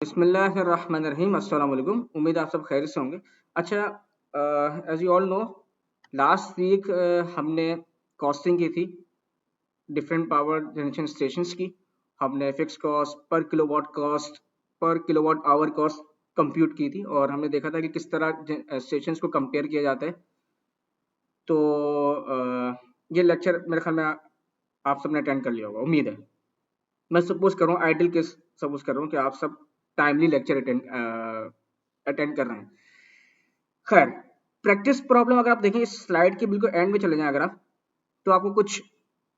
बिस्मिल्लाहिर्रहमानिर्रहीम। अस्सलाम वालेकुम। उम्मीद आप सब खैर से होंगे। अच्छा, as you all know, last week हमने कॉस्टिंग की थी डिफरेंट पावर जनरेशन स्टेशंस की। हमने fix cost, per kilowatt cost, per kilowatt hour cost compute की थी और हमने देखा था कि किस तरह स्टेशंस को कंपेयर किया जाता है। तो ये लेक्चर मेरे ख्याल में आप सबने अटेंड कर लिया होगा, उम्मीद है। मैं सपोज कर रहा हूँ, आइडियल केस सपोज कर रहा हूँ कि आप सब टाइमली लेक्चर अटेंड कर रहे हैं। खैर, प्रैक्टिस प्रॉब्लम अगर आप देखें इस स्लाइड के बिल्कुल एंड में चले जाएं अगर आप, तो आपको कुछ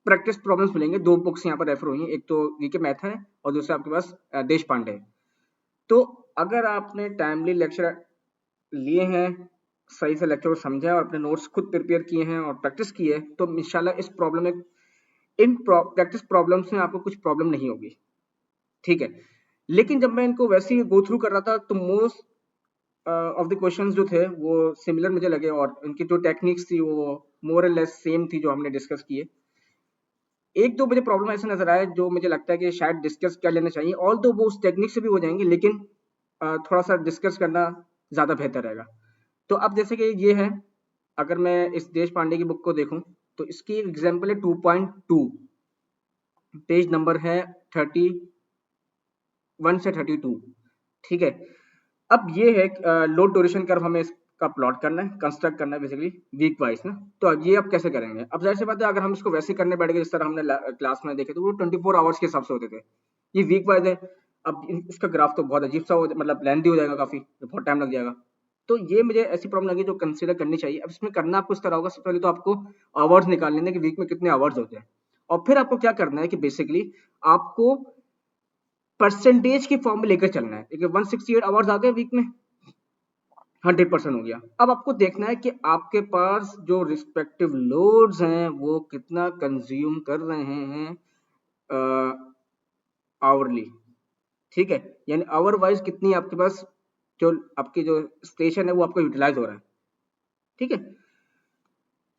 प्रैक्टिस प्रॉब्लम्स मिलेंगे। दो बुक्स यहाँ पर रेफर हुई हैं, एक तो वीके मैथ है और दूसरा आपके पास देश पांडे है। तो अगर आपने टाइमली लेक्चर लिए हैं, सही से लेक्चर को समझा और अपने नोट्स खुद प्रिपेयर किए हैं और प्रैक्टिस की है, तो इंशाल्लाह इस प्रॉब्लम में, इन प्रैक्टिस प्रॉब्लम्स में आपको कुछ प्रॉब्लम नहीं होगी। ठीक है, लेकिन जब मैं इनको वैसे ही गो थ्रू कर रहा था तो मोस्ट ऑफ द क्वेश्चंस जो थे वो सिमिलर मुझे लगे और उनकी जो टेक्निक्स थी वो मोर और लेस सेम थी जो हमने डिस्कस किए। एक दो मुझे प्रॉब्लम ऐसे नजर आए जो मुझे लगता है कि शायद डिस्कस कर लेना चाहिए, ऑल दो वो उस टेक्निक से भी हो जाएंगे, लेकिन थोड़ा सा डिस्कस करना ज्यादा बेहतर रहेगा। तो अब जैसे कि ये है, अगर मैं इस देश पांडे की बुक को देखूं तो इसकी एग्जाम्पल है 2.2, पेज नंबर है 31 से 32। ठीक है, अब ये है लोड ड्यूरेशन कर्व हमें इसका प्लॉट करना है, कंस्ट्रक्ट करना है बेसिकली वीक वाइज ना। तो अब ये अब कैसे करेंगे? अब जाहिर सी बात है, अगर हम इसको वैसे करने बैठ गए जिस तरह हमने क्लास में देखे तो वो 24 आवर्स के हिसाब से होते थे। ये वीक वाइज है। अब इसका ग्राफ तो बहुत अजीब सा हो, मतलब लेंथी हो जाएगा, काफी बहुत टाइम लग जाएगा। तो ये मुझे ऐसी प्रॉब्लम लगी जो कंसिडर करनी चाहिए। अब इसमें करना आपको इस तरह होगा, सबसे पहले तो आपको आवर्स निकाल लेने कि वीक में कितने आवर्स होते हैं, और फिर आपको क्या करना है कि बेसिकली आपको परसेंटेज की फॉर्म में लेकर चलना है। देखिए 168 आवर्स आ गए वीक में, 100% हो गया। अब आपको देखना है कि आपके पास जो रिस्पेक्टिव लोड्स हैं वो कितना कंज्यूम कर रहे हैं आवरली। ठीक है, यानी आवर वाइज कितनी आपके पास जो आपकी जो स्टेशन है वो आपका यूटिलाइज हो रहा है। ठीक है,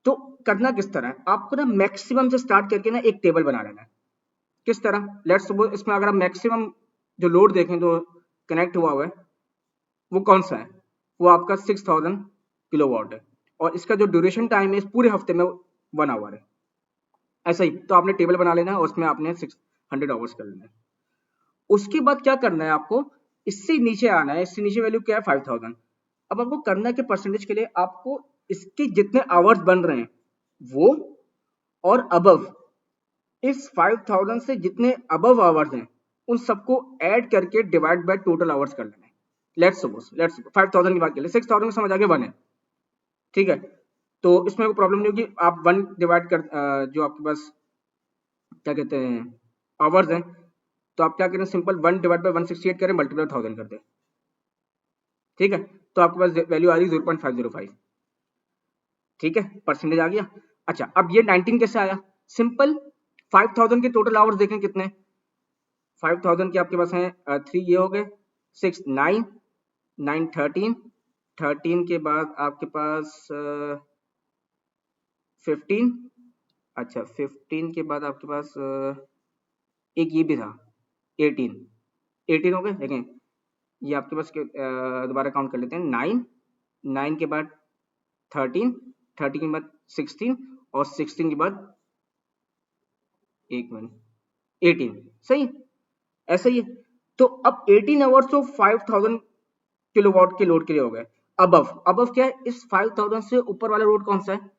तो करना किस तरह है, आपको ना मैक्सिमम से स्टार्ट करके ना एक टेबल बना लेना है। किस तरह? लेट्स सपोज इसमें अगर आप मैक्सिमम जो लोड देखें जो कनेक्ट हुआ है वो कौन सा है, वो आपका 6000 किलोवाट है और इसका जो ड्यूरेशन टाइम है इस पूरे हफ्ते में 1 आवर है। ऐसा ही तो आपने टेबल बना लेना है और उसमें आपने 600 आवर्स कर लेना है। उसके बाद क्या करना है आपको, इससे नीचे आना है। इससे नीचे वैल्यू क्या है? 5000। अब आपको करना है कि परसेंटेज के लिए आपको इसके जितने आवर्स बन रहे हैं वो, और अबव इस 5000 से जितने अबव आवर्स हैं उन सबको ऐड करके डिवाइड बाय टोटल आवर्स कर लेना है। लेट्स सपोज 5000 की बात कर ले, 6000 में समझ आ गया 1 है। ठीक है, तो इसमें कोई प्रॉब्लम नहीं होगी। आप 1 डिवाइड कर जो आपके पास क्या कहते हैं आवर्स हैं, तो आप क्या करें, सिंपल 1 डिवाइड बाय 168 करें, मल्टीप्लाई 1000 कर दें। ठीक है, तो आपके पास वैल्यू आ रही 0.505। ठीक है, परसेंटेज आ गया। अच्छा, अब ये 19 कैसे आया? सिंपल 5000 के टोटल आवर्स देखें कितने, 5000 के आपके पास हैं 3, ये हो गए 6, 9, 9 13, 13 के बाद आपके पास 15। अच्छा, 15 के बाद आपके पास एक ये भी था 18, 18 हो गए। देखें ये आपके पास दोबारा काउंट कर लेते हैं, 9, 9 के बाद 13, 13 के बाद 16 और 16 के बाद एक मिनट 18। सही, ऐसा ही है। तो अब 18 आवर्स तो 5000 किलोवाट के लोड के लिए हो गए। अबव, अबव क्या है? इस 5000 से ऊपर वाला लोड कौन सा है?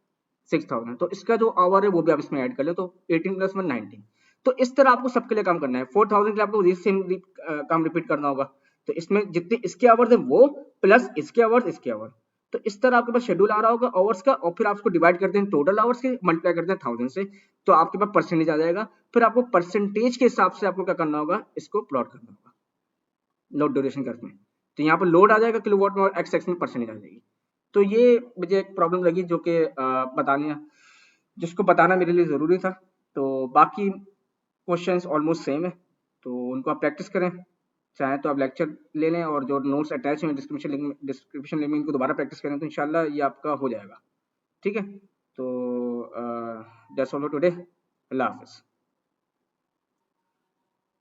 6000। तो इसका जो आवर है वो भी आप इसमें ऐड कर ले, तो 18 + 1 19। तो इस तरह आपको सबके लिए काम करना है। 4000 के लिए आपको सेम काम रिपीट करना होगा। तो इसमें जितने इसके आवर्स है वो प्लस इसके आवर्स, इसके आवर्स, तो इस तरह आपके पास शेड्यूल आ रहा होगा आवर्स का, और फिर आप उसको डिवाइड करते हैं टोटल आवर्स के, मल्टीप्लाई करते हैं 1000 से, तो आपके पास परसेंटेज आ जाएगा। फिर आपको परसेंटेज के हिसाब से आपको क्या करना होगा, इसको प्लॉट करना होगा लोड ड्यूरेशन कर्व में। तो यहाँ पर लोड आ जाएगा किलोवाट में और एक्स एक्स में परसेंटेज आ जाएगी। तो ये मुझे एक प्रॉब्लम लगी जो कि बताने, जिसको बताना मेरे लिए ज़रूरी था। तो बाकी क्वेश्चंस ऑलमोस्ट सेम है, तो उनको आप प्रैक्टिस करें। चाहे तो आप लेक्चर ले लें और जो नोट्स अटैच हैं डिस्क्रिप्शन लिंक में इनको दोबारा प्रैक्टिस करें, तो इंशाल्लाह ये आपका हो जाएगा। ठीक है, तो दैट्स ऑल फॉर टुडे। अल्लाह हाफिज़।